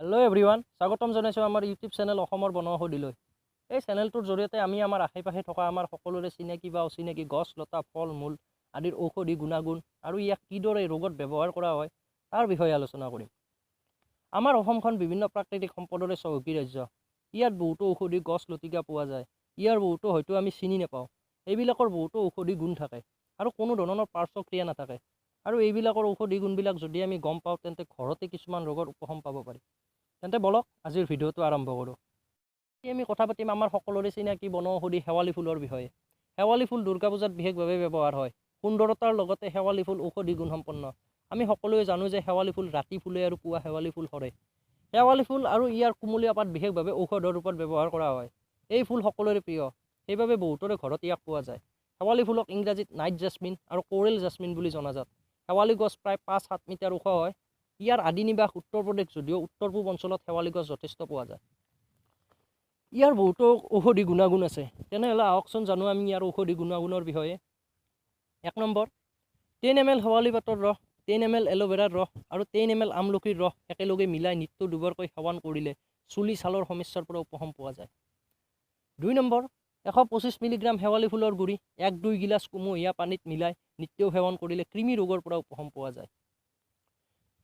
Hello' everyone, স্বাগতম জনাইছোঁ আমাৰ ইউটিউব চেনেল অসমৰ বন ঔষধিলৈ। এই চেনেলটোৰ জৰিয়তে আমি আমাৰ আশে পাশে থকা আমাৰ সকলোৰে চিনাকি বা অচিনাকি গছ লতা ফল মূল আদিৰ ঔষধি গুণাগুণ আৰু ইয়াক কিদৰে ৰোগত ব্যৱহাৰ কৰা হয় তাৰ বিষয়ে আলোচনা কৰিম। আমাৰ অসমখন বিভিন্ন প্ৰাকৃতিক সম্পদৰে চহকী ৰাজ্য। ইয়াত বহুতো ঔষধি গছ লতিকা পোৱা যায়। ইয়াৰ বহুতো হয়তো আমি চিনি নাপাওঁ। এইবিলাকৰ বহুতো ঔষধি গুণ থাকে আৰু কোনো ধৰণৰ পাৰ্শ্বক্ৰিয়া নাথাকে। আৰু এইবিলাকৰ ঔষধি গুণবিলাক যদি আমি গম পাওঁ তেন্তে ঘৰতে কিছুমান ৰোগৰ উপশম পাব পাৰি। তেন্তে বলক আজিৰ ভিডিঅ'টো আৰম্ভ কৰোঁ। আমি কথা পাতিম আমাৰ সকলোৰে চিনাকি বন ঔষধি শেৱালি ফুলৰ বিষয়ে। শেৱালি ফুল দুৰ্গা পূজাত বিশেষভাৱে ব্যৱহাৰ হয়। সুন্দৰতাৰ লগতে শেৱালি ফুল ঔষধি গুণসম্পন্ন। আমি সকলোৱে জানো যে শেৱালি ফুল ৰাতি ফুলে আৰু পুৱা শেৱালি ফুল সৰে। শেৱালি ফুল আৰু ইয়াৰ কুমলীয়া পাত বিশেষভাৱে ঔষধৰ ৰূপত ব্যৱহাৰ কৰা হয়। এই ফুল সকলোৰে প্ৰিয়, সেইবাবে বহুতৰে ঘৰত ইয়াক পোৱা যায়। শেৱালি ফুলক ইংৰাজীত নাইট জেচমিন আৰু কোৰেল জেচমিন বুলি জনাজাত। শেৱালি গছ প্ৰায় 5-7 মিটাৰ ওখ হয়। ইয়াৰ আদি নিবাস উত্তৰ প্ৰদেশ যদিও উত্তৰ পূব অঞ্চলত শেৱালি গছ যথেষ্ট পোৱা যায়। ইয়াৰ বহুতো ঔষধি গুণাগুণ আছে। তেনেহ'লে আহকচোন জানো আমি ইয়াৰ ঔষধি গুণাগুণৰ বিষয়ে। 1 নম্বৰ, 10 ml শেৱালি পাতৰ ৰস, 10 ml এল'ভেৰাৰ ৰস আৰু 10 ml আমলখিৰ ৰস একেলগে মিলাই নিত্য দুবাৰকৈ সেৱন কৰিলে চুলি ছালৰ সমস্যাৰ পৰা উপশম পোৱা যায়। 2 নম্বৰ, 125 মিলিগ্ৰাম শেৱালি ফুলৰ গুড়ি 1-2 গিলাচ কুমহীয়া পানীত মিলাই নিত্যও সেৱন কৰিলে কৃমি ৰোগৰ পৰা উপশম পোৱা যায়।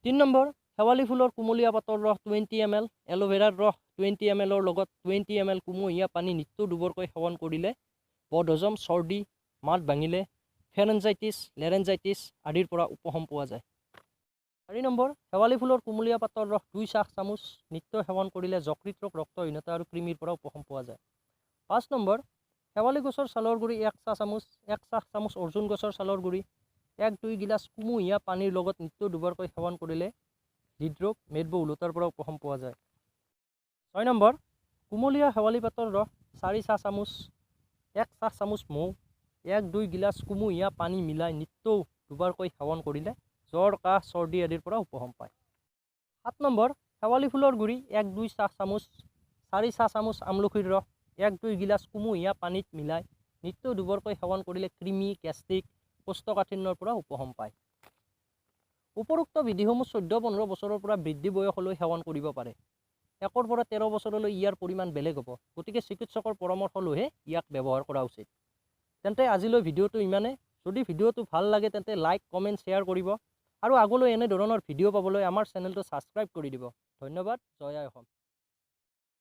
3 নম্বৰ, শেৱালি ফুলৰ কুমলীয়া পাতৰ ৰস 20 ml, এল'ভেৰাৰ ৰস 20 ml লগত 20 ml কুমহীয়া পানী নিত্য দুবাৰকৈ সেৱন কৰিলে বদহজম, চৰ্দি, মাত ভাঙিলে, ফেৰেঞ্জাইটিছ, লেৰেঞ্জাইটিছ আদিৰ পৰা উপশম পোৱা যায়। 4 নম্বৰ, শেৱালি ফুলৰ কুমলীয়া পাতৰ ৰস 2 চামুচ নিত্য সেৱন কৰিলে যকৃত ৰোগ, ৰক্তহীনতা আৰু কৃমিৰ পৰা উপশম পোৱা যায়। 5 নম্বৰ, শেৱালি গছৰ ছালৰ গুড়ি 1 চামুচ অৰ্জুন গছৰ ছালৰ গুড়ি 1-2 গিলাচ কুমহীয়া পানীৰ লগত নিত্য দুবাৰকৈ সেৱন কৰিলে হৃদৰোগ, মেদবহুলতাৰ পৰা উপশম পোৱা যায়। 6 নম্বৰ, কুমলীয়া শেৱালি পাতৰ ৰস 4 চামুচ 1 চামুচ মৌ 1-2 গিলাচ কুমহীয়া পানী মিলাই নিত্যও দুবাৰকৈ সেৱন কৰিলে জ্বৰ, কাহ, চৰ্দি আদিৰ পৰা উপশম পায়। 7 নম্বৰ, শেৱালি ফুলৰ গুড়ি 1-2 চামুচ 4 চামুচ আমলখিৰ ৰস 1-2 গিলাচ কুমহীয়া পানীত মিলাই নিত্য দুবাৰকৈ সেৱন কৰিলে কৃমি, গেষ্ট্ৰিক, কোষ্ঠকাঠিন্যৰ পৰা উপশম পায়। উপৰোক্ত বিধিসমূহ 14-15 বছৰৰ পৰা বৃদ্ধি বয়সলৈ সেৱন কৰিব পাৰে। 1 পৰা 13 বছৰলৈ ইয়াৰ পৰিমাণ বেলেগ হ'ব, গতিকে চিকিৎসকৰ পৰামৰ্শ লৈহে ইয়াক ব্যৱহাৰ কৰা উচিত। তেন্তে আজিলৈ ভিডিঅ'টো ইমানেই। যদি ভিডিঅ'টো ভাল লাগে তেন্তে লাইক, কমেণ্ট, শ্বেয়াৰ কৰিব আৰু আগলৈ এনেধৰণৰ ভিডিঅ' পাবলৈ আমাৰ চেনেলটো ছাবস্ক্ৰাইব কৰি দিব। ধন্যবাদ। জয় আই অসম।